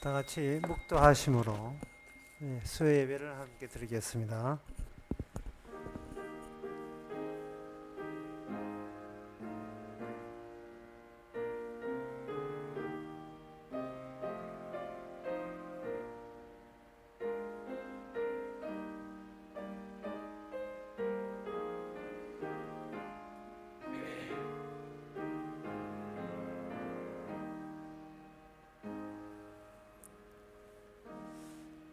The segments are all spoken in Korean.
다 같이 묵도하심으로 수요 예배를 함께 드리겠습니다.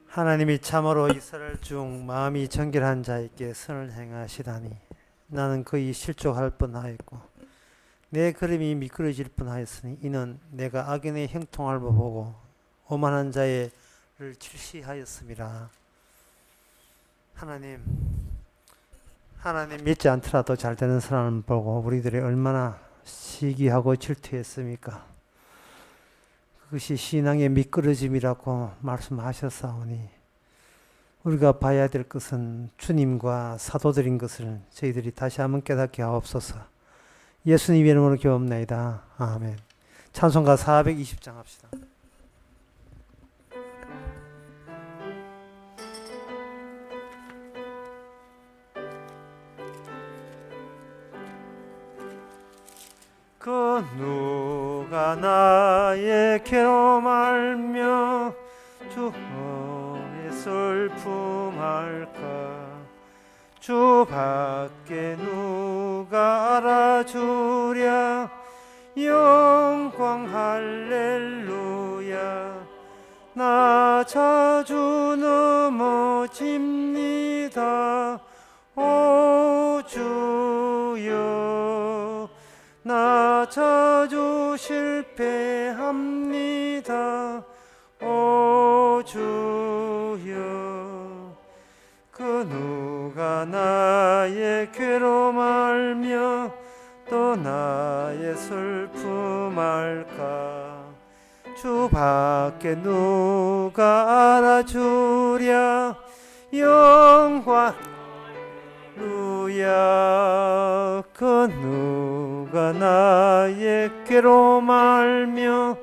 하나님이 참으로 이스라엘 중 마음이 정결한 자에게 선을 행하시다니 나는 거의 실족할 뻔하였고 내 걸음이 미끄러질 뻔하였으니 이는 내가 악인의 형통함을 보고 오만한 자를 질시하였음이라. 하나님 믿지 않더라도 잘 되는 사람을 보고 우리들이 얼마나 시기하고 질투했습니까? 그것이 신앙의 미끄러짐이라고 말씀하셨사오니 우리가 봐야 될 것은 주님과 사도들인 것을 저희들이 다시 한번 깨닫게 하옵소서. 예수님 이름으로 기도합나이다. 아멘. 찬송가 420장 합시다. 그 누가 나의 괴로움 알며 주의 슬픔 알까? 주밖에 누가 알아주랴. 영광 할렐루야. 나 자주 넘어집니다. 오 주여, 나 자주 실패합니다. 오 주여, 그 누가 나의 괴로움 알며 또 나의 슬픔 알까? 주밖에 누가 알아주랴. 영광 할렐루야. 그 누가 나의 괴로움 알며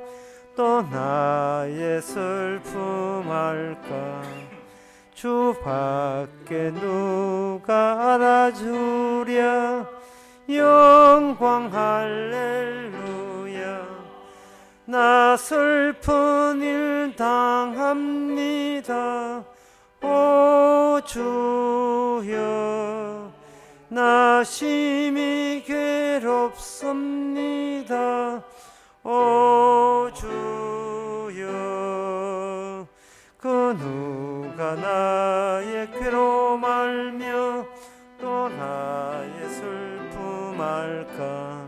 또 나의 슬픔 알까? 주밖에 누가 알아주랴. 영광 할렐루야. 나 슬픈 일 당합니다. 오 주여, 나 심히 괴롭습니다. 오 주여, 그 누가 나의 괴로움 알며 또 나의 슬픔 알까?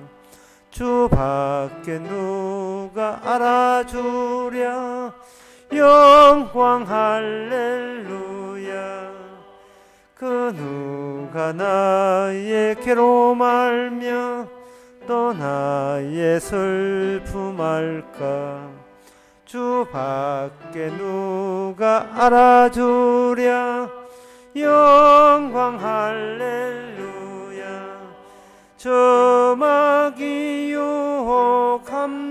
주밖에 누가 알아주랴. 영광 할렐루야. 그 누가 나의 괴로움 알며 또 나의 슬픔 알까? 주밖에 누가 알아주랴. 영광 할렐루야. 저마귀 유혹합니다.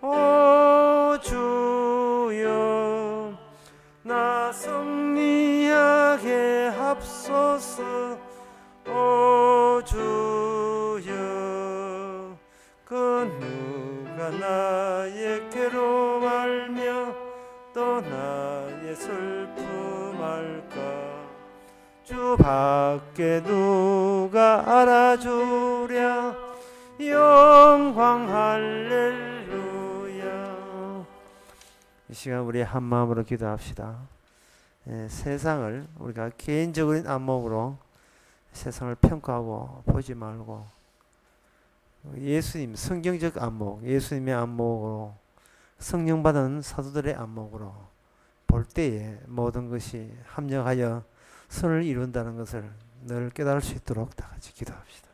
오 주여, 나 승리하게 합소서. 오 주여, 그 누가 나의 괴로움 알며 또 나의 슬픔 알까? 주밖에 누가 알아주랴. 영광 할렐루야. 이 시간 우리 한 마음으로 기도합시다. 세상을 우리가 개인적인 안목으로 세상을 평가하고 보지 말고 예수님 성경적 안목, 예수님의 안목으로 성령 받은 사도들의 안목으로 볼 때에 모든 것이 합력하여 선을 이룬다는 것을 늘 깨달을 수 있도록 다 같이 기도합시다.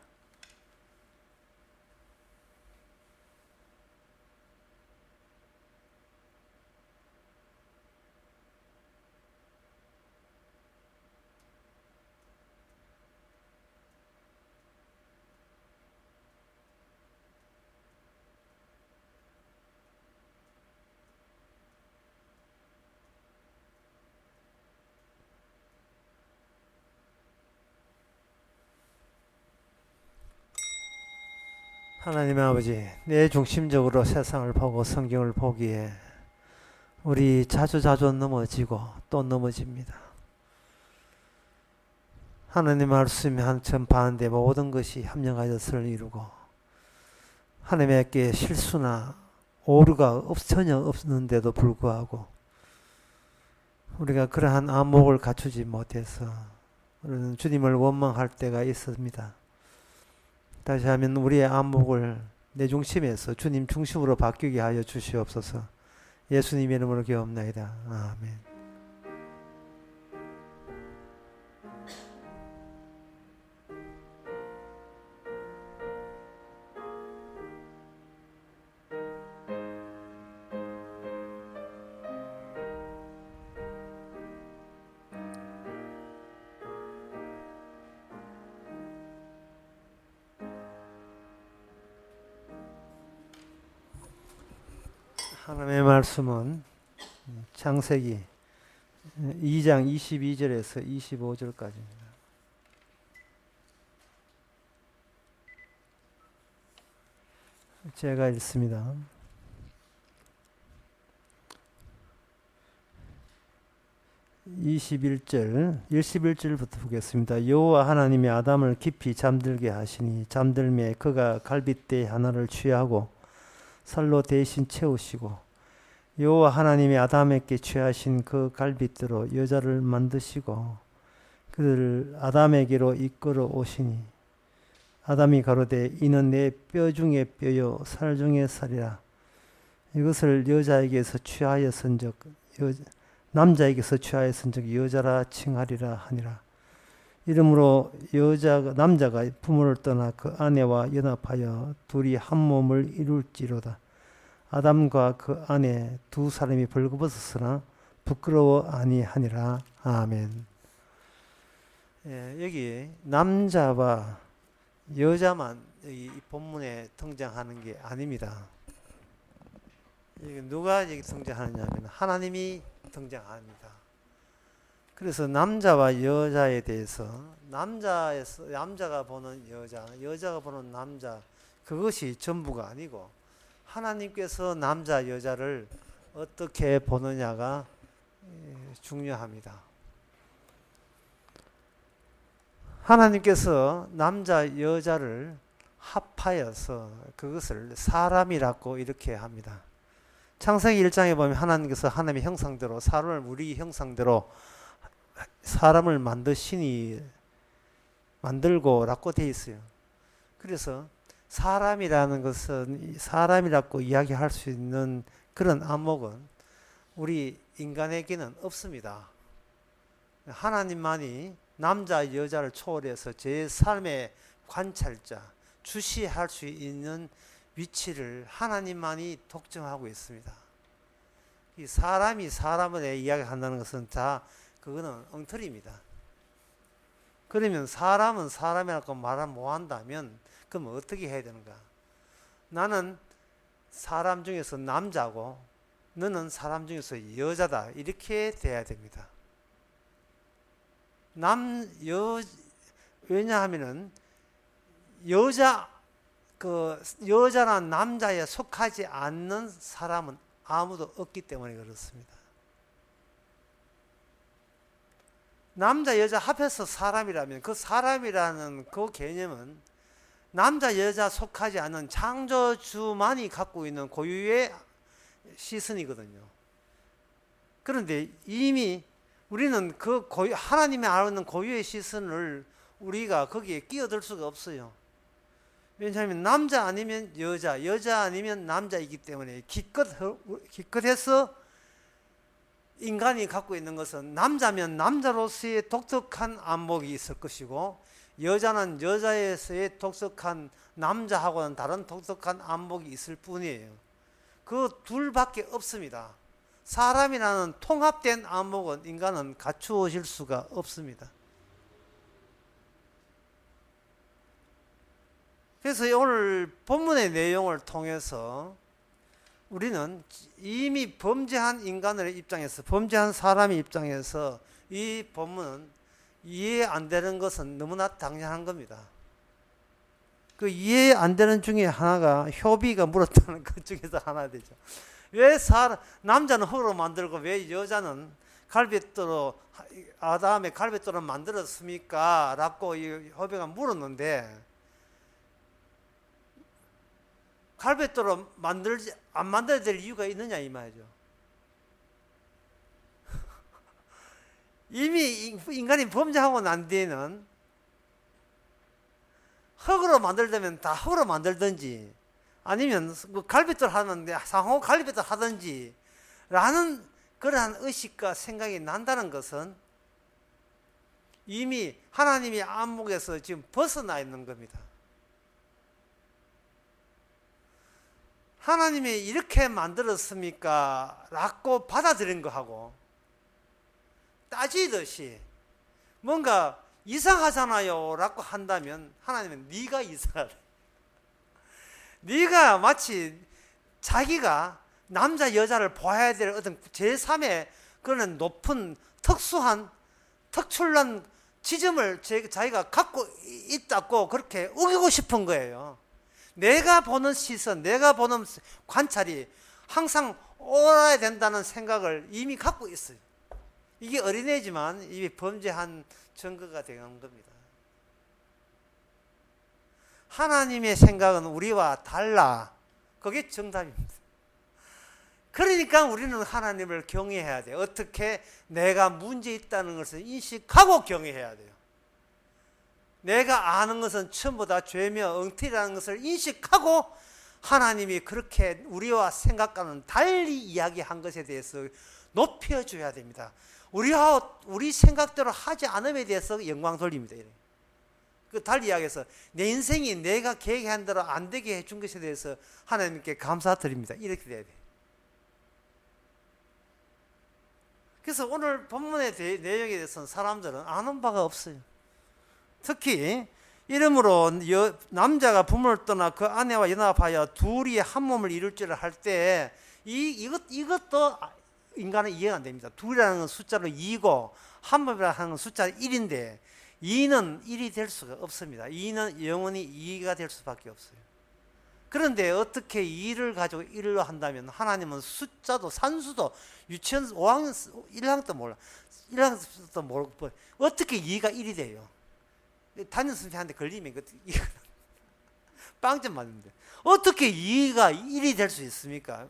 하나님 아버지, 내 중심적으로 세상을 보고 성경을 보기에 우리 자주 넘어지고 또 넘어집니다. 하나님 말씀이 전파하는데 모든 것이 합력하여서를 이루고 하나님께 실수나 오류가 전혀 없는데도 불구하고 우리가 그러한 안목을 갖추지 못해서 우리는 주님을 원망할 때가 있습니다. 다시 하면 우리의 안목을 내 중심에서 주님 중심으로 바뀌게 하여 주시옵소서. 예수님 이름으로 기도합나이다. 아멘. 하나님의 말씀은 창세기 2장 22절에서 25절까지입니다. 제가 읽습니다. 21절부터 보겠습니다. 여호와 하나님이 아담을 깊이 잠들게 하시니 잠들매 그가 갈빗대 하나를 취하고 살로 대신 채우시고 여호와 하나님이 아담에게 취하신 그 갈빗대로 여자를 만드시고 그를 아담에게로 이끌어 오시니 아담이 가로되 이는 내 뼈 중에 뼈요 살 중에 살이라. 이것을 여자에게서 취하였은즉 남자에게서 취하였은즉 여자라 칭하리라 하니라. 이러므로 남자가 부모를 떠나 그 아내와 연합하여 둘이 한 몸을 이룰지로다. 아담과 그 아내 두 사람이 벌거벗었으나 부끄러워 아니하니라. 아멘. 여기 남자와 여자만 이 본문에 등장하는 게 아닙니다. 누가 여기 등장하느냐면 하나님이 등장합니다. 그래서 남자와 여자에 대해서 남자가 보는 여자가 보는 남자 그것이 전부가 아니고 하나님께서 남자 여자를 어떻게 보느냐가 중요합니다. 하나님께서 남자 여자를 합하여서 그것을 사람이라고 이렇게 합니다. 창세기 1장에 보면 하나님께서 하나님의 형상대로 사람을 우리 형상대로 사람을 만들고라고 되어 있어요. 그래서 사람이라는 것은 사람이라고 이야기할 수 있는 그런 안목은 우리 인간에게는 없습니다. 하나님만이 남자 여자를 초월해서 제 삶의 관찰자, 주시할 수 있는 위치를 하나님만이 독점하고 있습니다. 이 사람이 사람을 이야기한다는 것은 다 그거는 엉터리입니다. 그러면 사람은 사람이라고 말을 못한다면 그럼 어떻게 해야 되는가? 나는 사람 중에서 남자고 너는 사람 중에서 여자다 이렇게 돼야 됩니다. 왜냐하면은 여자나 남자에 속하지 않는 사람은 아무도 없기 때문에 그렇습니다. 남자 여자 합해서 사람이라면 그 사람이라는 그 개념은 남자 여자 속하지 않는 창조주만이 갖고 있는 고유의 시선이거든요. 그런데 이미 우리는 하나님이 아는 고유의 시선을 우리가 거기에 끼어들 수가 없어요. 왜냐하면 남자 아니면 여자 아니면 남자이기 때문에 기껏해서 인간이 갖고 있는 것은 남자면 남자로서의 독특한 안목이 있을 것이고 여자는 여자에서의 독특한 남자하고는 다른 독특한 안목이 있을 뿐이에요. 그 둘밖에 없습니다. 사람이라는 통합된 안목은 인간은 갖추어질 수가 없습니다. 그래서 오늘 본문의 내용을 통해서 우리는 이미 범죄한 인간의 입장에서 범죄한 사람의 입장에서 이 본문은 이해 안 되는 것은 너무나 당연한 겁니다. 그 이해 안 되는 중에 하나가 효비가 물었다는 것 중에서 하나 되죠. 왜 남자는 흙으로 만들고 왜 여자는 갈빗도로 아담의 갈빗도로 만들었습니까? 라고 이 효비가 물었는데 갈빗도로 안 만들어야 될 이유가 있느냐 이 말이죠. 이미 인간이 범죄하고 난 뒤에는 흙으로 만들려면 다 흙으로 만들든지 아니면 갈빗돌 하는데 상호 갈빗돌 하든지 라는 그러한 의식과 생각이 난다는 것은 이미 하나님의 안목에서 지금 벗어나 있는 겁니다. 하나님이 이렇게 만들었습니까? 라고 받아들인 거하고 따지듯이 뭔가 이상하잖아요 라고 한다면 하나님은 네가 이상하다. 네가 마치 자기가 남자 여자를 보아야 될 어떤 제3의 그런 높은 특수한 특출난 지점을 자기가 갖고 있다고 그렇게 우기고 싶은 거예요. 내가 보는 시선, 내가 보는 관찰이 항상 옳아야 된다는 생각을 이미 갖고 있어요. 이게 어린애지만 이미 범죄한 증거가 되는 겁니다. 하나님의 생각은 우리와 달라. 그게 정답입니다. 그러니까 우리는 하나님을 경외해야 돼요. 어떻게? 내가 문제 있다는 것을 인식하고 경외해야 돼요. 내가 아는 것은 전부 다 죄며 엉터리라는 것을 인식하고 하나님이 그렇게 우리와 생각과는 달리 이야기한 것에 대해서 높여줘야 됩니다. 우리 생각대로 하지 않음에 대해서 영광 돌립니다. 그 달리 이야기해서 내 인생이 내가 계획한 대로 안 되게 해준 것에 대해서 하나님께 감사드립니다. 이렇게 돼야 돼요. 그래서 오늘 본문의 내용에 대해서는 사람들은 아는 바가 없어요. 특히 이러므로 남자가 부모를 떠나 그 아내와 연합하여 둘이 한 몸을 이룰 줄을 할 때 이것도 인간은 이해가 안 됩니다. 둘이라는 숫자로 2고 한 몸이라는 숫자는 1인데 2는 1이 될 수가 없습니다. 2는 영원히 2가 될 수밖에 없어요. 그런데 어떻게 2를 가지고 1로 한다면 하나님은 숫자도 산수도 유치원 5학년 1학년 때 몰라. 1학년 때도 모르고 어떻게 2가 1이 돼요? 담임 선생님한테 걸리면 빵점 맞는데 어떻게 2가 1이 될 수 있습니까?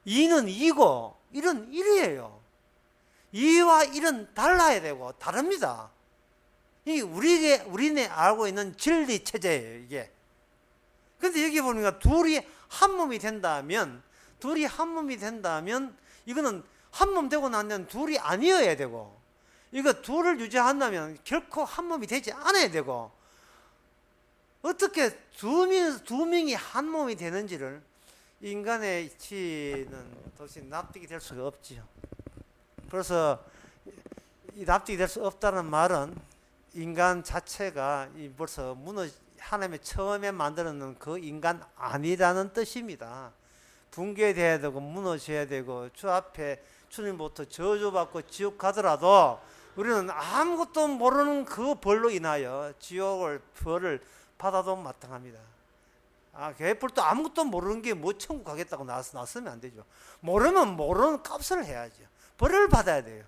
2는 2고 1은 1이에요. 2와 1은 달라야 되고 다릅니다. 이게 우리네 알고 있는 진리 체제예요, 이게. 근데 여기 보니까 둘이 한 몸이 된다면 이거는 한 몸 되고 나면 둘이 아니어야 되고 이거 둘을 유지한다면 결코 한 몸이 되지 않아야 되고 어떻게 두 명이 한 몸이 되는지를 인간의 이치는 도대체 납득이 될 수가 없지요. 그래서 이 납득이 될 수 없다는 말은 인간 자체가 벌써 하나님의 처음에 만들어놓은 그 인간 아니라는 뜻입니다. 붕괴돼야 되고 무너져야 되고 주 앞에 주님부터 저주받고 지옥 가더라도 우리는 아무것도 모르는 그 벌로 인하여 벌을 받아도 마땅합니다. 개뿔도 아무것도 모르는 게 뭐 천국 가겠다고 나서면 안 되죠. 모르면 모르는 값을 해야죠. 벌을 받아야 돼요.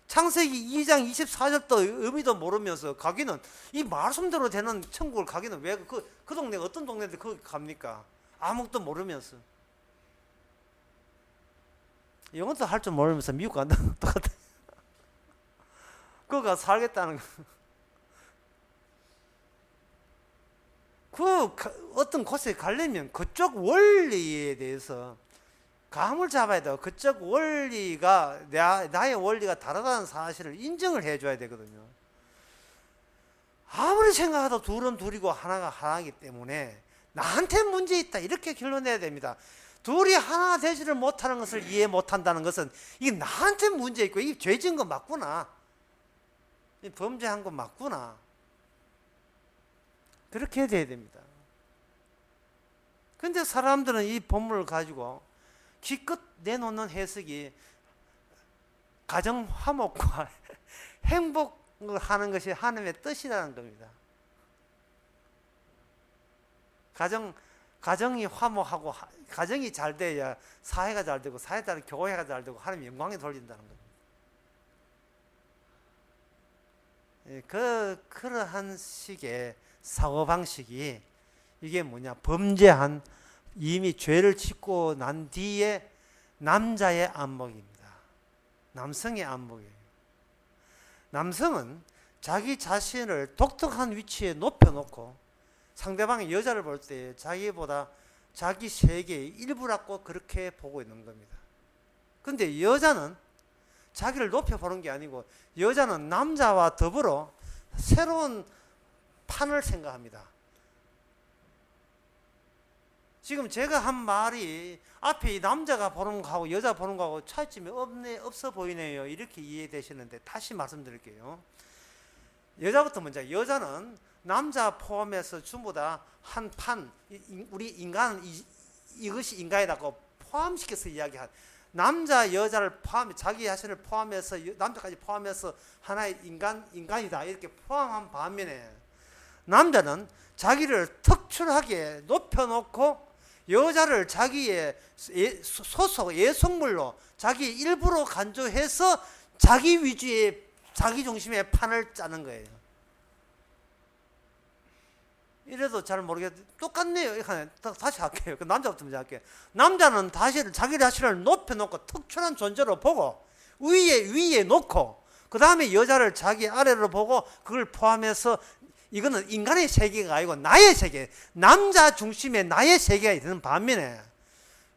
창세기 2장 24절도 의미도 모르면서 가기는 이 말씀대로 되는 천국을 가기는 왜 그 동네가 어떤 동네인데 거기 갑니까? 아무것도 모르면서. 영어도 할 줄 모르면서 미국 간다는 똑같아. 거기 가서 살겠다는 거. 어떤 곳에 가려면 그쪽 원리에 대해서 감을 잡아야 돼요. 그쪽 원리가 나의 원리가 다르다는 사실을 인정을 해줘야 되거든요. 아무리 생각해도 둘은 둘이고 하나가 하나이기 때문에 나한테 문제 있다 이렇게 결론내야 됩니다. 둘이 하나 되지를 못하는 것을 이해 못한다는 것은 이게 나한테 문제 있고 이 죄 지은 거 맞구나, 이 범죄한 거 맞구나, 그렇게 돼야 됩니다. 근데 사람들은 이 본문을 가지고 기껏 내놓는 해석이 가정 화목과 행복을 하는 것이 하나님의 뜻이라는 겁니다. 가정이 화목하고 가정이 잘 돼야 사회가 잘 되고 사회 따라 교회가 잘 되고 하나님 영광에 돌린다는 겁니다. 그러한 식의 사고방식이 이게 뭐냐, 범죄한 이미 죄를 짓고 난 뒤에 남자의 안목입니다. 남성의 안목이에요. 남성은 자기 자신을 독특한 위치에 높여놓고 상대방의 여자를 볼 때 자기보다 자기 세계의 일부라고 그렇게 보고 있는 겁니다. 근데 여자는 자기를 높여보는 게 아니고 여자는 남자와 더불어 새로운 판을 생각합니다. 지금 제가 한 말이 앞에 남자가 보는 거하고 여자 보는 거하고 차이점이 없어 보이네요. 이렇게 이해되시는데 다시 말씀드릴게요. 여자부터 먼저, 여자는 남자 포함해서 전부 다 한 판, 우리 인간은 이것이 인간이라고 포함시켜서 이야기한, 남자 여자를 포함, 자기 자신을 포함해서 남자까지 포함해서 하나의 인간이다 이렇게 포함한 반면에 남자는 자기를 특출하게 높여놓고 여자를 자기의 소속 예속물로 자기 일부로 간주해서 자기 위주의 자기 중심의 판을 짜는 거예요. 이래도 잘 모르겠는데 똑같네요. 다시 할게요. 남자부터 먼저 할게요. 남자는 자기 자신을 높여놓고 특출한 존재로 보고 위에 놓고 그 다음에 여자를 자기 아래로 보고 그걸 포함해서 이거는 인간의 세계가 아니고 나의 세계, 남자 중심의 나의 세계가 있는 반면에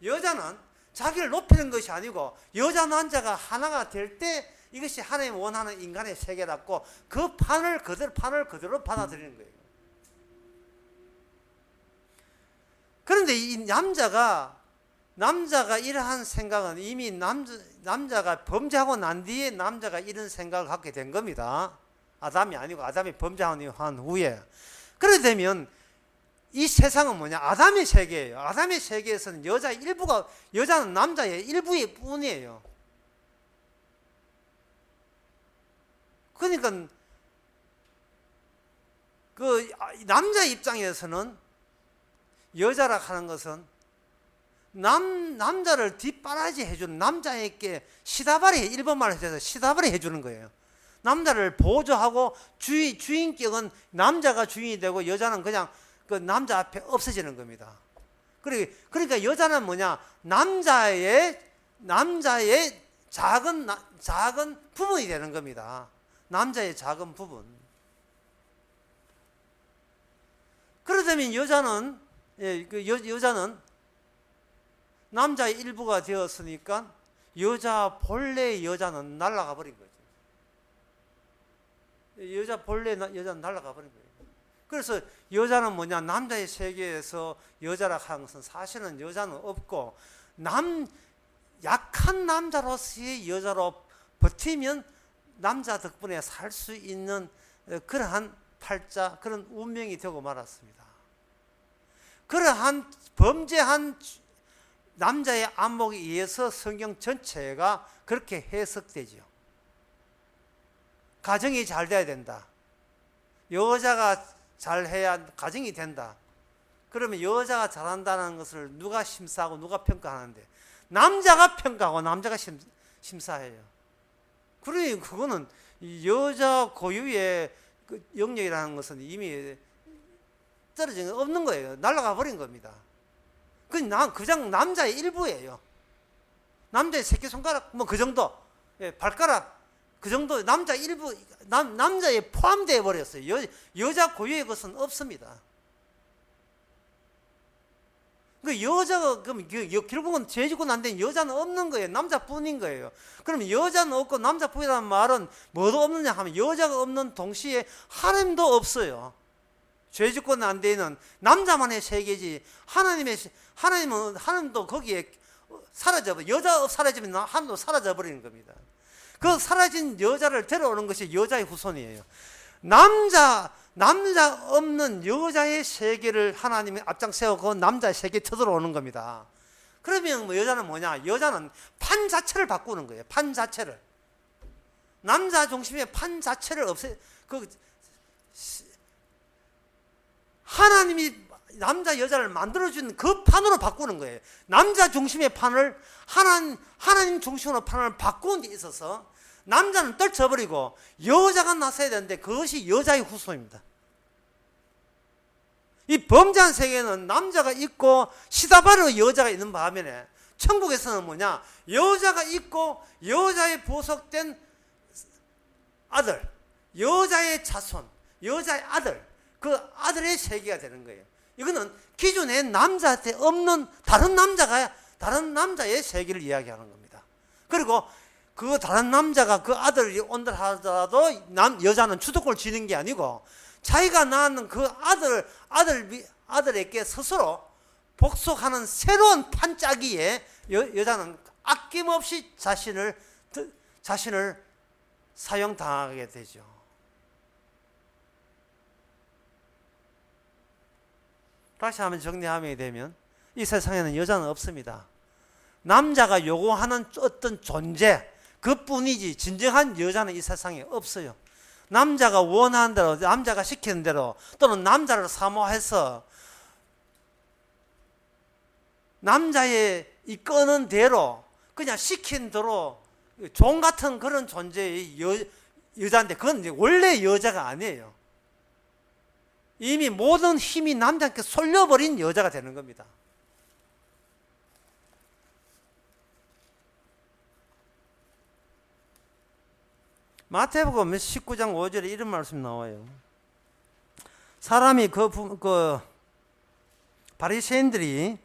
여자는 자기를 높이는 것이 아니고 여자 남자가 하나가 될 때 이것이 하나님 원하는 인간의 세계라고 그 판을 그대로 받아들이는 거예요. 그런데 이 남자가 이러한 생각은 이미 남자가 범죄하고 난 뒤에 남자가 이런 생각을 갖게 된 겁니다. 아담이 아니고 아담이 범죄한 후에. 그렇게 되면 이 세상은 뭐냐? 아담의 세계예요. 아담의 세계에서는 여자는 남자의 일부일 뿐이에요. 그러니까 그 남자 입장에서는 여자라 하는 것은 남자를 뒷바라지 해주는, 남자에게 시다발이, 일본말로 해서 시다발이 해주는 거예요. 남자를 보조하고 주인격은 남자가 주인이 되고 여자는 그냥 그 남자 앞에 없어지는 겁니다. 그러니까 여자는 뭐냐? 남자의 작은 부분이 되는 겁니다. 남자의 작은 부분. 그러다면 여자는 남자의 일부가 되었으니까 본래의 여자는 날아가 버린 거죠. 여자는 날아가 버린 거예요. 그래서 여자는 뭐냐? 남자의 세계에서 여자라 하는 것은 사실은 여자는 없고 약한 남자로서의 여자로 버티면 남자 덕분에 살 수 있는 그러한 팔자, 그런 운명이 되고 말았습니다. 그러한 범죄한 남자의 안목에 의해서 성경 전체가 그렇게 해석되죠. 가정이 잘 돼야 된다. 여자가 잘해야 가정이 된다. 그러면 여자가 잘한다는 것을 누가 심사하고 누가 평가하는데? 남자가 평가하고 남자가 심사해요. 그러니 그거는 여자 고유의 그 영역이라는 것은 이미 떨어진 거 없는 거예요. 날아가 버린 겁니다. 그냥 남자의 일부예요. 남자의 새끼손가락 뭐 그 정도, 발가락 그 정도, 남자 일부, 남자에 포함되어 버렸어요. 여자 고유의 것은 없습니다. 그 여자가 그럼 결국은 죄 짓고 난 뒤에 여자는 없는 거예요. 남자뿐인 거예요. 그러면 여자는 없고 남자뿐이라는 말은 뭐도 없느냐 하면 여자가 없는 동시에 하나님도 없어요. 죄 짓고 난 뒤에는 남자만의 세계지 하나님도 거기에 여자 사라지면 하나님도 사라져 버리는 겁니다. 그 사라진 여자를 데려오는 것이 여자의 후손이에요. 남자 없는 여자의 세계를 하나님이 앞장 세우고 남자의 세계에 쳐들어오는 겁니다. 그러면 여자는 뭐냐? 여자는 판 자체를 바꾸는 거예요. 판 자체를. 남자 중심의 판 자체를 하나님이 남자 여자를 만들어준 그 판으로 바꾸는 거예요. 남자 중심의 판을 하나님 중심으로 판을 바꾸는 데 있어서 남자는 떨쳐버리고 여자가 나서야 되는데 그것이 여자의 후손입니다. 이 범죄한 세계는 남자가 있고 시다바르 여자가 있는 반면에 천국에서는 뭐냐? 여자가 있고 여자의 보석된 아들, 여자의 자손, 여자의 아들, 그 아들의 세계가 되는 거예요. 이거는 기존에 남자한테 없는 다른 남자의 세계를 이야기하는 겁니다. 그리고 그 다른 남자가 그 아들이 온다 하더라도 여자는 주도권을 쥐는 게 아니고 자기가 낳는 그 아들에게 스스로 복속하는 새로운 판짜기에 여자는 아낌없이 자신을 사용당하게 되죠. 다시 한번 정리하게 되면 이 세상에는 여자는 없습니다. 남자가 요구하는 어떤 존재 그뿐이지 진정한 여자는 이 세상에 없어요. 남자가 원하는 대로, 남자가 시키는 대로, 또는 남자를 사모해서 남자의 이끄는 대로 그냥 시킨 대로 종 같은 그런 존재의 여자인데 그건 이제 원래 여자가 아니에요. 이미 모든 힘이 남자께 쏠려버린 여자가 되는 겁니다. 마태복음 19장 5절에 이런 말씀 나와요. 사람이 바리새인들이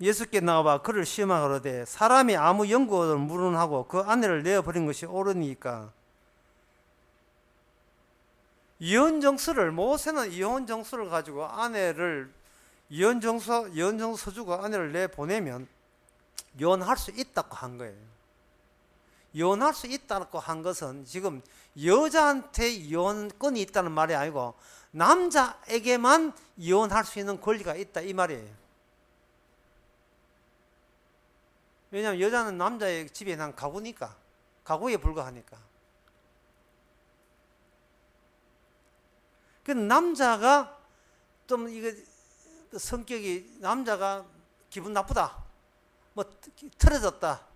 예수께 나와 그를 시험하거든 사람이 아무 연고를 물은하고 그 아내를 내어버린 것이 옳으니까. 이혼정서를 모세는 이혼정서를 가지고 아내를 이혼정서 주고 아내를 내보내면 이혼할 수 있다고 한 거예요. 이혼할 수 있다고 한 것은 지금 여자한테 이혼권이 있다는 말이 아니고 남자에게만 이혼할 수 있는 권리가 있다 이 말이에요. 왜냐하면 여자는 남자의 집에 난 가구니까, 가구에 불과하니까. 그 남자가 좀 이거 성격이 남자가 기분 나쁘다, 뭐 틀어졌다.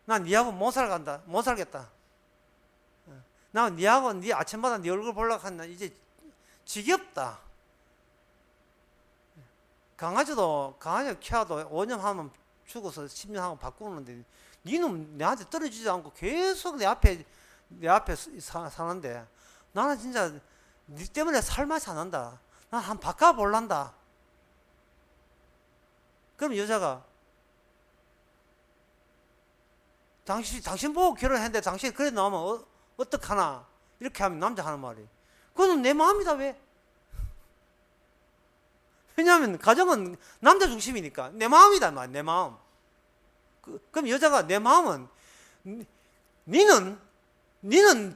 난 니하고 못 살겠다. 나 니하고 니 아침마다 니 얼굴 보려고 한다. 이제 지겹다. 강아지도 키워도 5년 하면 죽어서 10년 하고 바꾸는데 니는 내한테 떨어지지 않고 계속 내 앞에 사는데 나는 진짜 니 때문에 살맛이 안 난다. 난 한번 바꿔볼란다. 그럼 여자가 당신 보고 결혼했는데 당신이 그래 나오면 어떡하나 이렇게 하면 남자 하는 말이 그건 내 마음이다. 왜? 왜냐하면 가정은 남자 중심이니까 내 마음이다 말 내 마음. 그럼 여자가 내 마음은 니는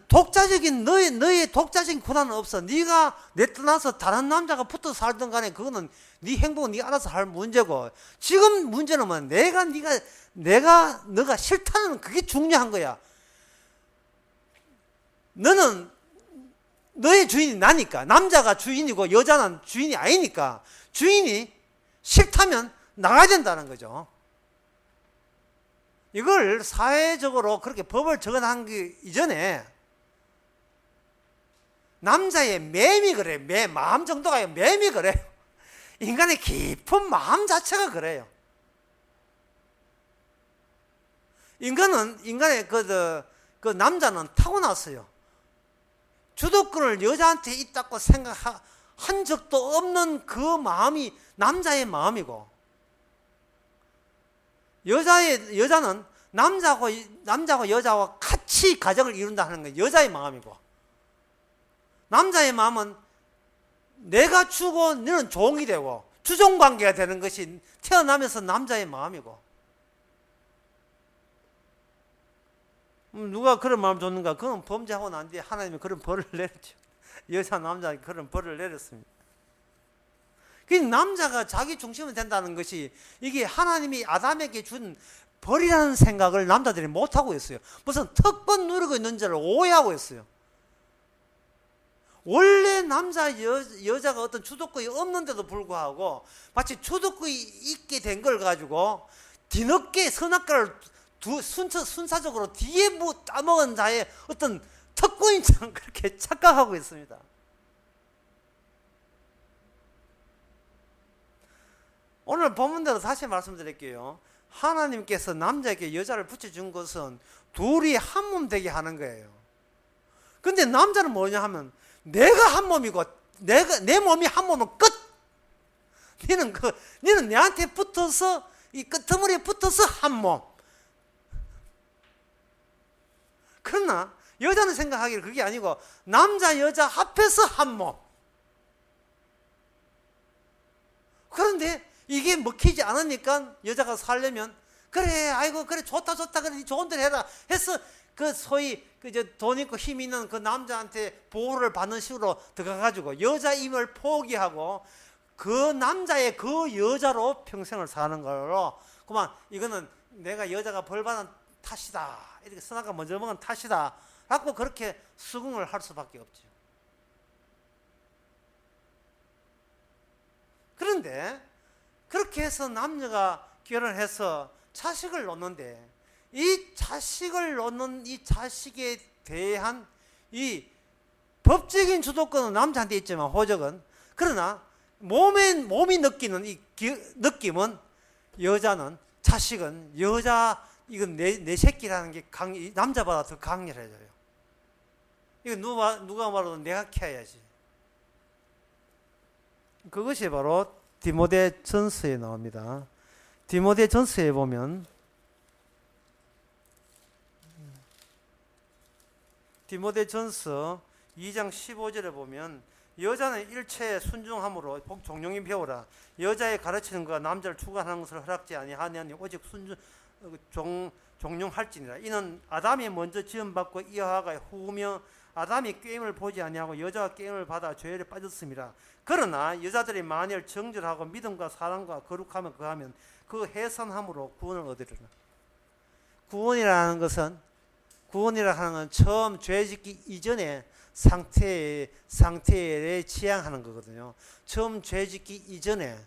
독자적인 너의 독자적인 권한은 없어. 네가 내 떠나서 다른 남자가 붙어 살든 간에 그거는 네 행복은 네가 알아서 할 문제고 지금 문제는 뭐 너가 싫다는 그게 중요한 거야. 너는 너의 주인이 나니까 남자가 주인이고 여자는 주인이 아니니까 주인이 싫다면 나가야 된다는 거죠. 이걸 사회적으로 그렇게 법을 적어놓기 이전에 남자의 매미 그래요. 마음 정도가 매미 그래요. 인간의 깊은 마음 자체가 그래요. 인간의 그 남자는 타고났어요. 주도권을 여자한테 있다고 생각한 적도 없는 그 마음이 남자의 마음이고 여자는 남자하고 여자와 같이 가정을 이룬다는 게 여자의 마음이고 남자의 마음은 내가 주고 너는 종이 되고 주종관계가 되는 것이 태어나면서 남자의 마음이고 누가 그런 마음을 줬는가? 그건 범죄하고 난 뒤에 하나님이 그런 벌을 내렸죠. 여자 남자에게 그런 벌을 내렸습니다. 그 남자가 자기 중심이 된다는 것이 이게 하나님이 아담에게 준 벌이라는 생각을 남자들이 못하고 있어요. 무슨 특권 누리고 있는 줄을 오해하고 있어요. 원래 남자 여자가 어떤 주도권이 없는데도 불구하고 마치 주도권이 있게 된 걸 가지고 뒤늦게 선악과를 순차적으로 뒤에 따먹은 자의 어떤 특권인처럼 그렇게 착각하고 있습니다. 오늘 본문대로 다시 말씀드릴게요. 하나님께서 남자에게 여자를 붙여준 것은 둘이 한 몸 되게 하는 거예요. 근데 남자는 뭐냐 하면 내가 한 몸이고 내 몸이 한 몸은 끝. 너는 내한테 붙어서 이 끄트머리에 붙어서 한 몸. 그러나 여자는 생각하기를 그게 아니고 남자 여자 합해서 한 몸. 그런데 이게 먹히지 않으니까 여자가 살려면 그래 아이고 그래 좋다 그래 좋은 대로 해라 해서 그 소위 돈 있고 힘 있는 그 남자한테 보호를 받는 식으로 들어가가지고 여자임을 포기하고 그 남자의 그 여자로 평생을 사는 걸로 그만 이거는 내가 여자가 벌받은 탓이다 이렇게 선악과 먼저 먹은 탓이다 라고 그렇게 수긍을 할 수밖에 없죠. 그런데 그렇게 해서 남녀가 결혼해서 자식을 놓는데 이 자식을 놓는 이 자식에 대한 이 법적인 주도권은 남자한테 있지만 호적은 그러나 몸이 느끼는 이 느낌은 여자는 자식은 여자 이건 내 새끼라는 게 남자보다 더 강렬해져요. 이거 누가 말해도 내가 키워야지. 그것이 바로 디모데 전서에 나옵니다. 디모데 전서에 보면 디모데 전서 2장 15절에 보면 여자는 일체에 순종함으로 종용히 배우라. 여자의 가르치는 것과 남자를 추구하는 것을 허락지 아니하니 오직 종용할지니라. 이는 아담이 먼저 지음받고 이하가 후며 아담이 꾀임을 보지 아니하고 여자가 꾀임을 받아 죄에 빠졌습니다. 그러나 여자들이 만일 정결하고 믿음과 사랑과 거룩함을 거하면 그 해산함으로 구원을 얻으리라. 구원이라는 것은 처음 죄 짓기 이전의 상태에 지향하는 거거든요. 처음 죄 짓기 이전에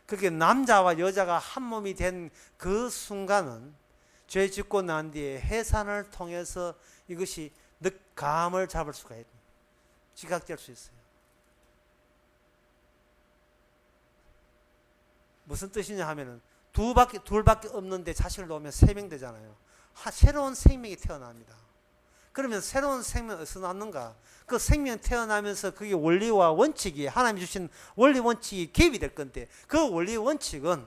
그렇게 남자와 여자가 한 몸이 된 그 순간은 죄 짓고 난 뒤에 해산을 통해서 이것이 감을 잡을 수가 있습니다. 지각될 수 있어요. 무슨 뜻이냐 하면은 둘밖에 없는데 자식을 놓으면 3명 되잖아요. 새로운 생명이 태어납니다. 그러면 새로운 생명이 어디서 났는가? 그 생명 태어나면서 그게 원리와 원칙이 하나님이 주신 원리 원칙이 개입이 될 건데 그 원리 원칙은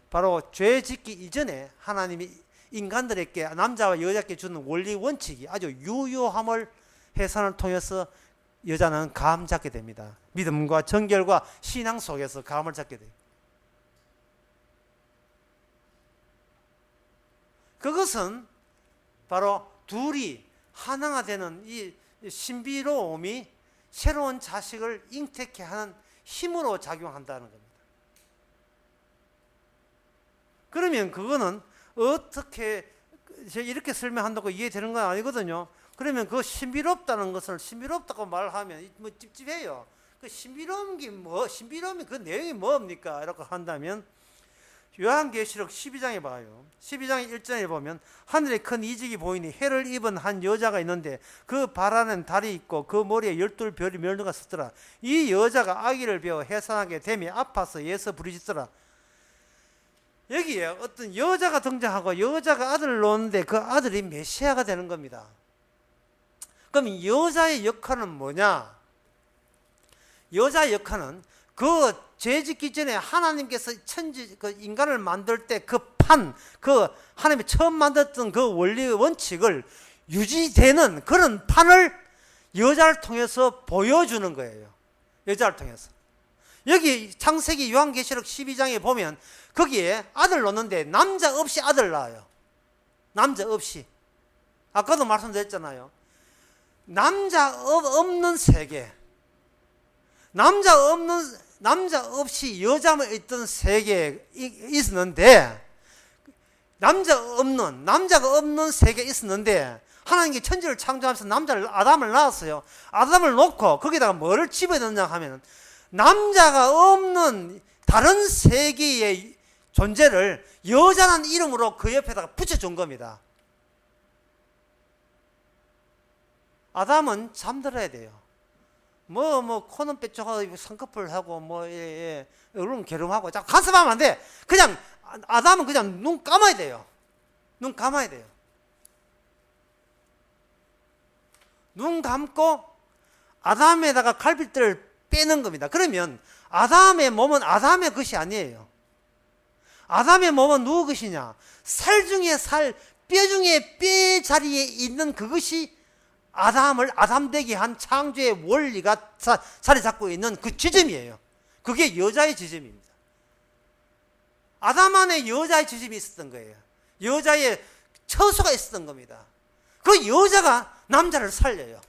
바로 죄 짓기 이전에 하나님이 인간들에게 남자와 여자에게 주는 원리 원칙이 아주 유효함을 해산을 통해서 여자는 감 잡게 됩니다. 믿음과 정결과 신앙 속에서 감을 잡게 돼요. 그것은 바로 둘이 하나가 되는 이 신비로움이 새로운 자식을 잉태케 하는 힘으로 작용한다는 겁니다. 그러면 그거는 어떻게 이렇게 설명한다고 이해되는 건 아니거든요. 그러면 그 신비롭다는 것을 신비롭다고 말하면 뭐 찝찝해요. 그 신비로움이 그 내용이 뭡니까? 이렇게 한다면 요한계시록 12장에 봐요. 12장 1절에 보면 하늘에 큰 이직이 보이니 해를 입은 한 여자가 있는데 그 발 안에는 달이 있고 그 머리에 12별이 멸류가 섰더라. 이 여자가 아기를 베어 해산하게 되며 아파서 예서 부르짖더라. 여기에 어떤 여자가 등장하고 여자가 아들을 놓는데 그 아들이 메시아가 되는 겁니다. 그럼 여자의 역할은 뭐냐? 여자의 역할은 그 죄 짓기 전에 하나님께서 인간을 만들 때 그 하나님이 처음 만들었던 그 원리 원칙을 유지되는 그런 판을 여자를 통해서 보여주는 거예요. 여자를 통해서. 여기 창세기 요한계시록 12장에 보면 거기에 아들 놓는데 남자 없이 아들 낳아요. 남자 없이. 아까도 말씀드렸잖아요. 남자 없는 세계. 남자 없이 여자만 있던 세계에 있었는데 남자가 없는 세계에 있었는데 하나님께 천지를 창조하면서 남자를 아담을 낳았어요. 아담을 놓고 거기다가 뭐를 집어넣냐 하면 남자가 없는 다른 세계의 존재를 여자라는 이름으로 그 옆에다가 붙여준 겁니다. 아담은 잠들어야 돼요. 코는 빼쪽하고 성급을 하고 얼른 게름하고 자 간섭하면 안 돼. 그냥 아담은 그냥 눈 감아야 돼요. 눈 감아야 돼요. 눈 감고 아담에다가 갈빗대를 빼는 겁니다. 그러면 아담의 몸은 아담의 것이 아니에요. 아담의 몸은 누구 것이냐? 살 중에 살, 뼈 중에 뼈 자리에 있는 그것이 아담을 아담되게 한 창조의 원리가 자리 잡고 있는 그 지점이에요. 그게 여자의 지점입니다. 아담 안에 여자의 지점이 있었던 거예요. 여자의 처소가 있었던 겁니다. 그 여자가 남자를 살려요.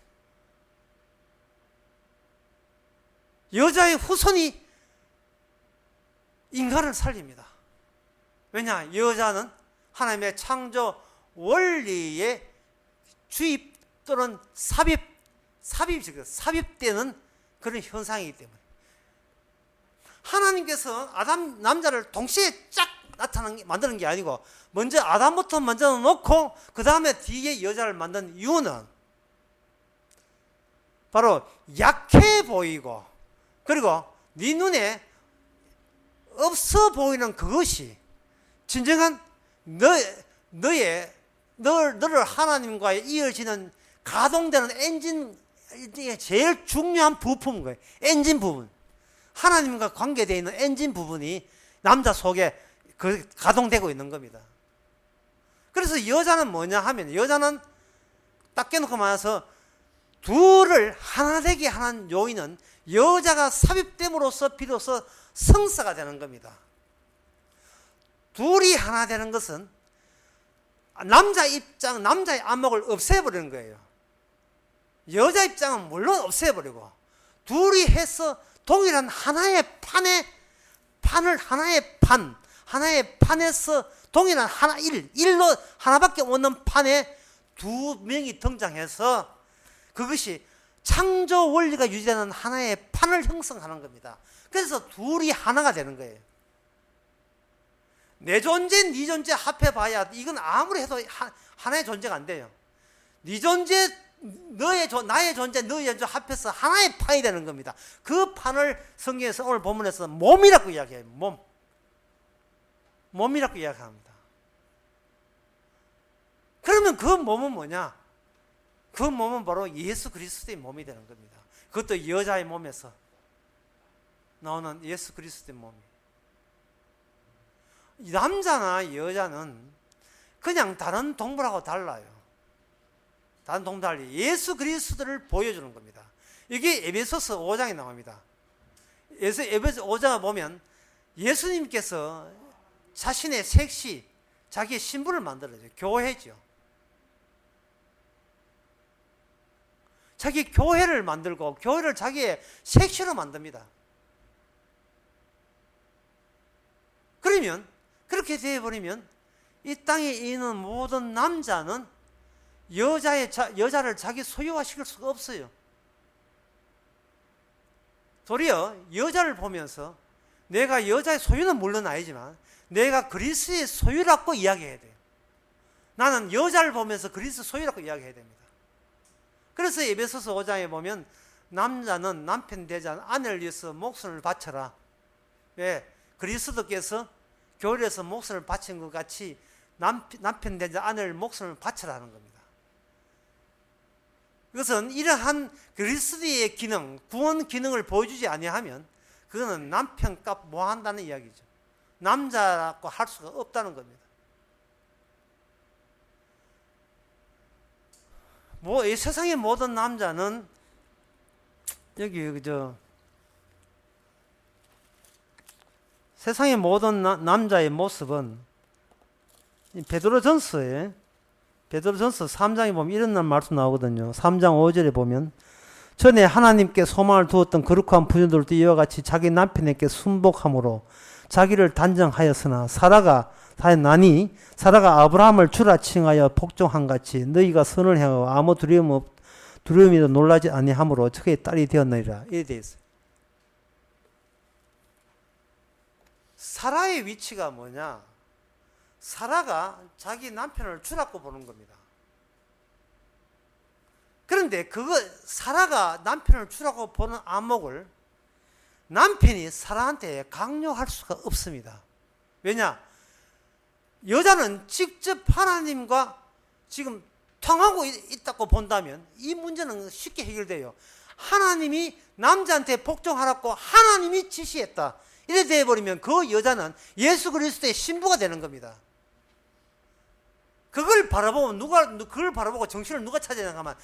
여자의 후손이 인간을 살립니다. 왜냐? 여자는 하나님의 창조 원리에 주입 또는 삽입되는 그런 현상이기 때문에 하나님께서 아담 남자를 동시에 쫙 만드는 게 아니고 먼저 아담부터 만들어 놓고 그 다음에 뒤에 여자를 만든 이유는 바로 약해 보이고 그리고 네 눈에 없어 보이는 그것이 진정한 너를 하나님과 이어지는 가동되는 엔진, 제일 중요한 부품인 거예요. 엔진 부분. 하나님과 관계되어 있는 엔진 부분이 남자 속에 가동되고 있는 겁니다. 그래서 여자는 뭐냐 하면 여자는 딱 깨놓고 말해서 둘을 하나 되게 하는 요인은 여자가 삽입됨으로써 비로소 성사가 되는 겁니다. 둘이 하나 되는 것은 남자 입장, 남자의 안목을 없애버리는 거예요. 여자 입장은 물론 없애버리고 둘이 해서 동일한 하나의 하나의 판에서 동일한 일로 하나밖에 없는 판에 두 명이 등장해서 그것이 창조 원리가 유지되는 하나의 판을 형성하는 겁니다. 그래서 둘이 하나가 되는 거예요. 내 존재, 네 존재 합해봐야 이건 아무리 해도 하나의 존재가 안 돼요. 네 존재, 나의 존재, 너의 존재 합해서 하나의 판이 되는 겁니다. 그 판을 성경에서 오늘 본문에서 몸이라고 이야기해요. 몸이라고 이야기합니다. 그러면 그 몸은 뭐냐? 그 몸은 바로 예수 그리스도의 몸이 되는 겁니다. 그것도 여자의 몸에서 나오는 예수 그리스도의 몸이. 남자나 여자는 그냥 다른 동물하고 달라요. 다른 동물 달리 예수 그리스도를 보여주는 겁니다. 이게 에베소서 5장에 나옵니다. 에베소 5장을 보면 예수님께서 자신의 색시, 자기의 신분을 만들어줘요. 교회죠. 자기 교회를 만들고 교회를 자기의 색시로 만듭니다. 그러면 그렇게 되어버리면 이 땅에 있는 모든 남자는 여자를 자기 소유화시킬 수가 없어요. 도리어 여자를 보면서 내가 여자의 소유는 물론 아니지만 내가 그리스도의 소유라고 이야기해야 돼요. 나는 여자를 보면서 그리스도 소유라고 이야기해야 됩니다. 그래서 에베소서 5장에 보면 남자는 남편 되자 아내를 위해서 목숨을 바쳐라. 왜? 그리스도께서 교회에서 목숨을 바친 것 같이 남편 되자 아내를 목숨을 바쳐라는 겁니다. 이것은 이러한 그리스도의 기능, 구원 기능을 보여주지 아니하면 그거는 남편값 뭐 한다는 이야기죠. 남자라고 할 수가 없다는 겁니다. 이 세상의 모든 남자는 세상의 모든 남자의 모습은 베드로전서 3장에 보면 이런 말씀 나오거든요. 3장 5절에 보면 전에 하나님께 소망을 두었던 거룩한 부녀들도 이와 같이 자기 남편에게 순복함으로 자기를 단정하였으나 사라가 나니 사라가 아브라함을 주라 칭하여 복종한 같이 너희가 선을 행하고 아무 두려움이도 놀라지 아니하므로 그의 딸이 되었느니라. 이래 되어 있어요. 사라의 위치가 뭐냐? 사라가 자기 남편을 주라고 보는 겁니다. 그런데 사라가 남편을 주라고 보는 안목을 남편이 사라한테 강요할 수가 없습니다. 왜냐? 여자는 직접 하나님과 지금 통하고 있다고 본다면 이 문제는 쉽게 해결돼요. 하나님이 남자한테 복종하라고 하나님이 지시했다. 이래 되어버리면 그 여자는 예수 그리스도의 신부가 되는 겁니다. 그걸 바라보고 정신을 누가 차려야 하면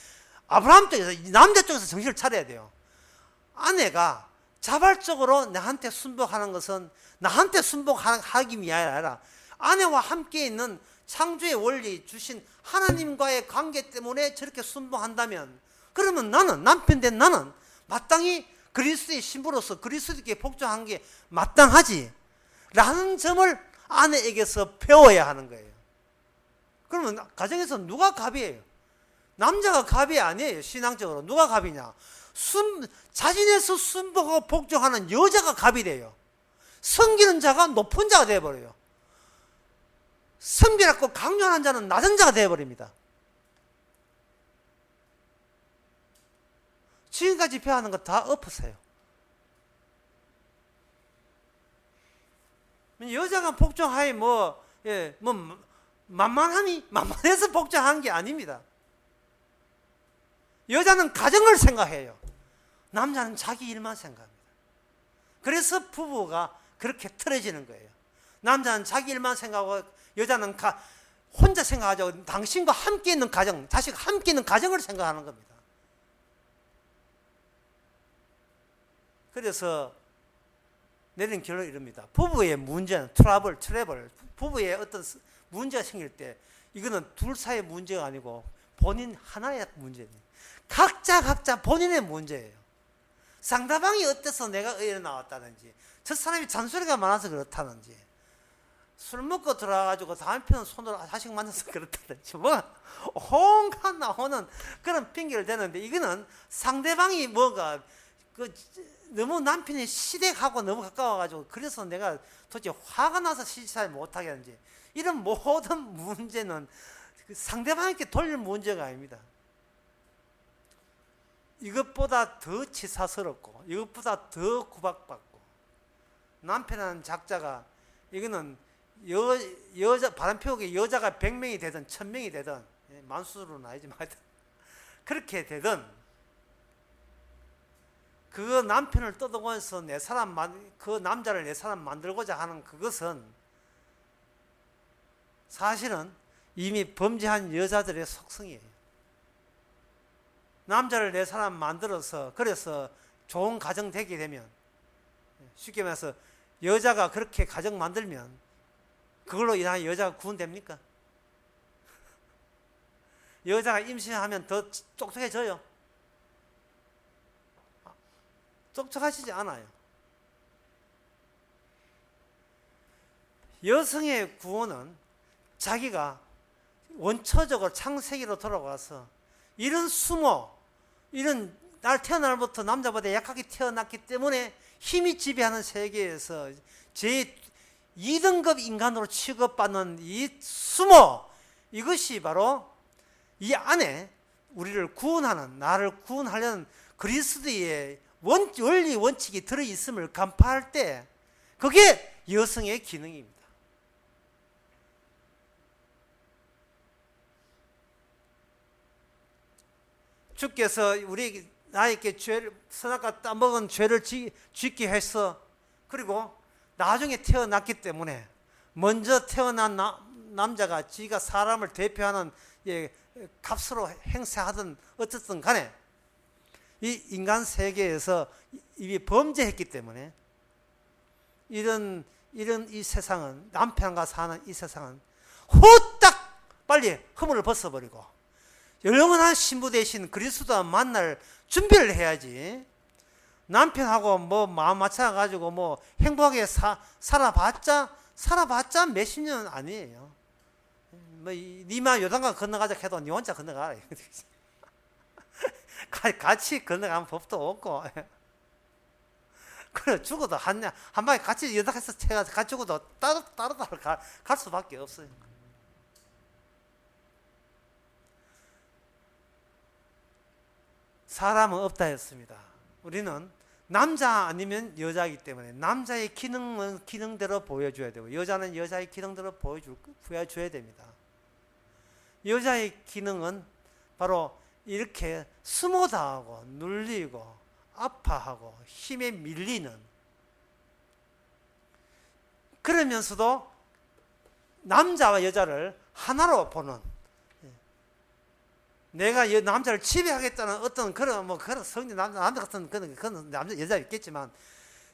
아브라함 쪽에서, 남자 쪽에서 정신을 차려야 돼요. 아내가 자발적으로 나한테 순복하는 것은 나한테 순복하기 위함이 아니라 아내와 함께 있는 창조의 원리 주신 하나님과의 관계 때문에 저렇게 순복한다면, 그러면 남편 된 나는 마땅히 그리스도의 신부로서 그리스도께 복종한 게 마땅하지 라는 점을 아내에게서 배워야 하는 거예요. 그러면 가정에서 누가 갑이에요? 남자가 갑이 아니에요. 신앙적으로 누가 갑이냐? 자신에서 순복하고 복종하는 여자가 갑이 돼요. 섬기는 자가 높은 자가 되어버려요. 섬기라고 강요하는 자는 낮은 자가 되어버립니다. 지금까지 배워하는 거 다 엎으세요. 여자가 복종하여 만만해서 복종한 게 아닙니다. 여자는 가정을 생각해요. 남자는 자기 일만 생각합니다. 그래서 부부가 그렇게 틀어지는 거예요. 남자는 자기 일만 생각하고 여자는 혼자 생각하죠. 당신과 함께 있는 가정, 자식과 함께 있는 가정을 생각하는 겁니다. 그래서 내린 결론이 이럽니다. 부부의 문제는 트러블, 부부의 어떤 문제가 생길 때 이거는 둘 사이의 문제가 아니고 본인 하나의 문제입니다. 각자 본인의 문제예요. 상대방이 어때서 내가 의에 나왔다든지, 저 사람이 잔소리가 많아서 그렇다든지, 술 먹고 들어와가지고 남편 손으로 자식 만나서 그렇다든지, 온갖 나오는 그런 핑계를 대는데, 이거는 상대방이 너무 남편이 시댁하고 너무 가까워가지고 그래서 내가 도대체 화가 나서 시집살 못하게 하는지, 이런 모든 문제는 상대방에게 돌릴 문제가 아닙니다. 이것보다 더 치사스럽고 이것보다 더 구박받고, 남편이라는 작자가 이거는 여자 바람피우기 여자가 100명이 되든 1000명이 되든 만수로는 아니지만 그렇게 되든 그 남편을 떠들고서 그 남자를 내 사람 만들고자 하는 그것은 사실은 이미 범죄한 여자들의 속성이에요. 남자를 내 사람 만들어서 그래서 좋은 가정 되게 되면, 쉽게 말해서 여자가 그렇게 가정 만들면 그걸로 인한 여자가 구원됩니까? 여자가 임신하면 더 똑똑해져요? 똑똑하시지 않아요. 여성의 구원은 자기가 원초적으로 창세기로 돌아가서 이런 이런 날 태어날부터 남자보다 약하게 태어났기 때문에 힘이 지배하는 세계에서 제 2등급 인간으로 취급받는 이 이것이 바로 이 안에 우리를 구원하는, 나를 구원하려는 그리스도의 원리 원칙이 들어있음을 간파할 때 그게 여성의 기능입니다. 주께서 나에게 선악과 따먹은 죄를 짓게 해서, 그리고 나중에 태어났기 때문에 먼저 태어난 남자가 지가 사람을 대표하는 값으로 행세하든 어쨌든 간에 이 인간 세계에서 이미 범죄했기 때문에 이런 이 세상은, 남편과 사는 이 세상은 후딱 빨리 허물을 벗어버리고 영원한 신부 대신 그리스도와 만날 준비를 해야지, 남편하고 마음 맞춰가지고 행복하게 살아봤자 살아봤자 몇십 년 아니에요. 뭐 니마 요단강 건너가자 해도 니 혼자 건너가라. 같이 건너가면 법도 없고. 그래 죽어도 한 방에 같이 연락해서 같이 죽어도 따로 갈 수밖에 없어요. 사람은 없다 했습니다. 우리는 남자 아니면 여자이기 때문에 남자의 기능은 기능대로 보여줘야 되고 여자는 여자의 기능대로 보여줘야 됩니다. 여자의 기능은 바로 이렇게 스모다하고 눌리고 아파하고 힘에 밀리는, 그러면서도 남자와 여자를 하나로 보는, 내가 남자를 지배하겠다는 어떤 그런 성질, 남자 같은 그런 남자 여자 있겠지만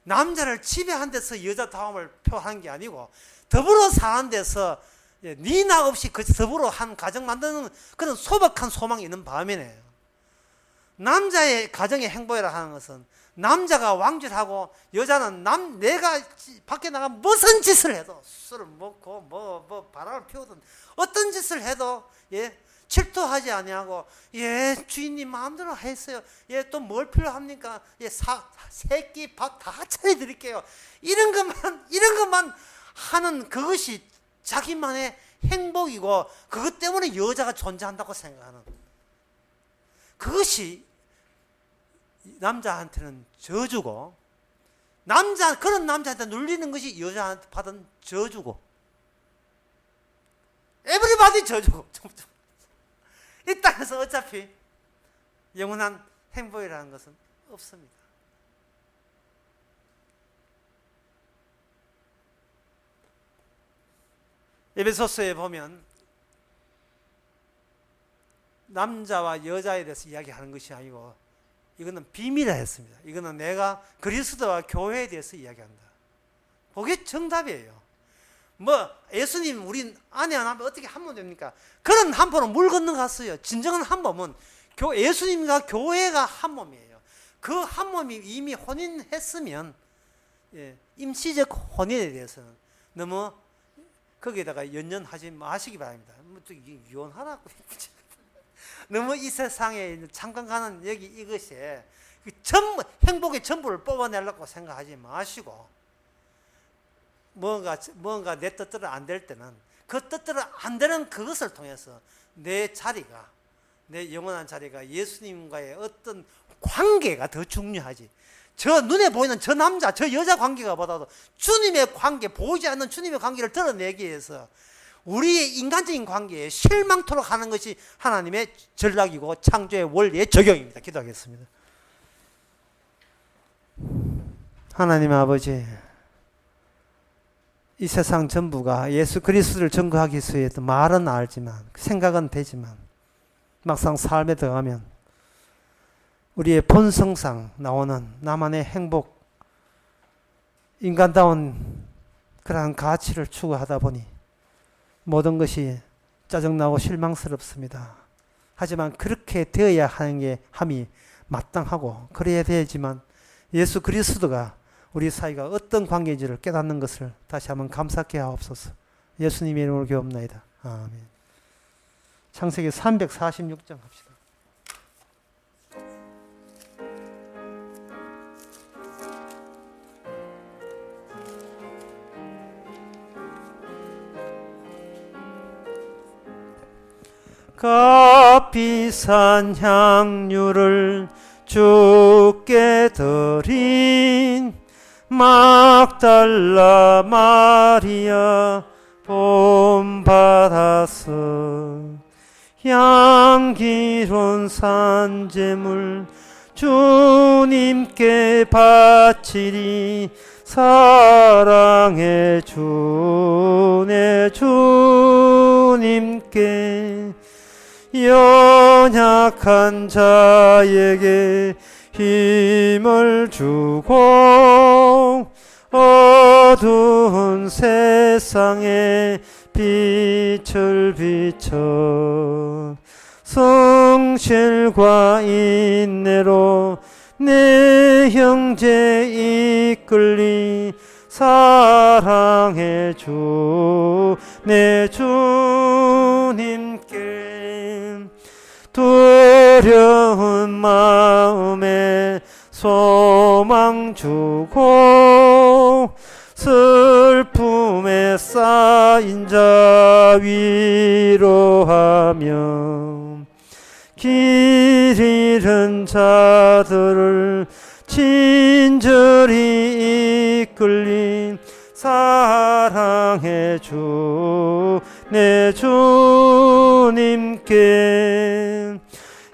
남자를 지배한 데서 여자다움을 표하는 게 아니고 더불어 사는 데서 니나 없이 더불어 한 가정 만드는 그런 소박한 소망이 있는 반면에, 남자의 가정의 행복이라 하는 것은 남자가 왕질하고 여자는 내가 밖에 나가 무슨 짓을 해도, 술을 먹고 바람을 피우든 어떤 짓을 해도 질투하지 아니하고, 주인님 마음대로 했어요. 또 뭘 필요합니까? 새끼 밥 다 차려드릴게요. 이런 것만 하는 그것이 자기만의 행복이고, 그것 때문에 여자가 존재한다고 생각하는, 그것이 남자한테는 저주고, 그런 남자한테 눌리는 것이 여자한테 받은 저주고, 에브리바디 저주고. 이 땅에서 어차피 영원한 행복이라는 것은 없습니다. 에베소서에 보면 남자와 여자에 대해서 이야기하는 것이 아니고 이거는 비밀이라 했습니다. 이거는 내가 그리스도와 교회에 대해서 이야기한다. 그게 정답이에요. 예수님 우리 아내 안 하면 어떻게 한 몸 됩니까? 그런 한 몸은 물 건너갔어요. 진정한 한 몸은 예수님과 교회가 한 몸이에요. 그 한 몸이 이미 혼인했으면, 임시적 혼인에 대해서는 너무 거기에다가 연연하지 마시기 바랍니다. 또 이혼하라고. 너무 이 세상에 잠깐 가는 이것에 행복의 전부를 뽑아내려고 생각하지 마시고, 뭔가 내 뜻대로 안 될 때는 그 뜻대로 안 되는 그것을 통해서 내 영원한 자리가 예수님과의 어떤 관계가 더 중요하지. 저 눈에 보이는 저 남자, 저 여자 관계가 보다도 주님의 관계, 보이지 않는 주님의 관계를 드러내기 위해서 우리의 인간적인 관계에 실망토록 하는 것이 하나님의 전략이고 창조의 원리의 적용입니다. 기도하겠습니다. 하나님 아버지, 이 세상 전부가 예수 그리스도를 증거하기 위해서 말은 알지만, 생각은 되지만 막상 삶에 들어가면 우리의 본성상 나오는 나만의 행복, 인간다운 그러한 가치를 추구하다 보니 모든 것이 짜증나고 실망스럽습니다. 하지만 그렇게 되어야 하는 게 함이 마땅하고 그래야 되지만, 예수 그리스도가 우리 사이가 어떤 관계인지를 깨닫는 것을 다시 한번 감사케 하옵소서. 예수님의 이름으로 기도합나이다. 아멘. 창세기 346장 합시다. 값비싼 향유를 주께 드린 막달라 마리아 본받아서 향기로운 산제물 주님께 바치리. 사랑의 주내 주님께 연약한 자에게 힘을 주고 어두운 세상에 빛을 비춰 성실과 인내로 내 형제 이끌린 사랑의 주 내 주님께 두려운 마음에 소망 주고 슬픔에 쌓인 자 위로하며 길 잃은 자들을 친절히 이끌린 사랑의 주 내 주님께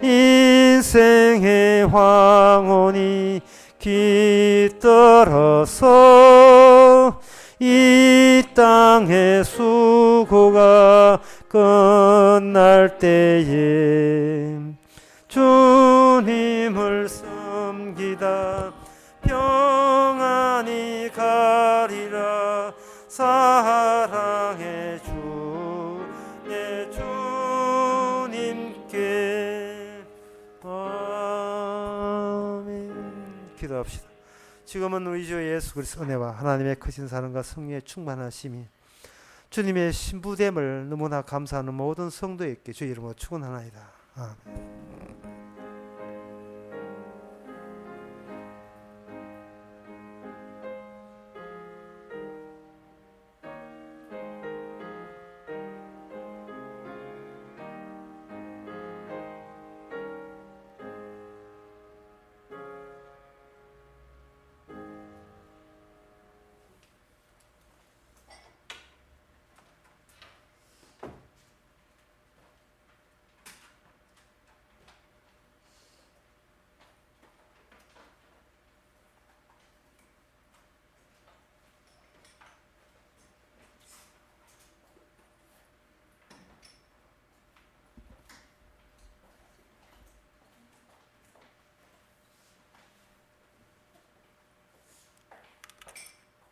인생의 황혼이 깃들어서 이 땅의 수고가 끝날 때에 주님을 섬기다 평안히 가리라 사랑의 주 내 주님께 아멘. 기도합시다. 지금은 우리 주 예수 그리스도 은혜와 하나님의 크신 사랑과 성령의 충만하심이 주님의 신부됨을 너무나 감사하는 모든 성도에게 주 이름으로 축원하나이다. 아멘.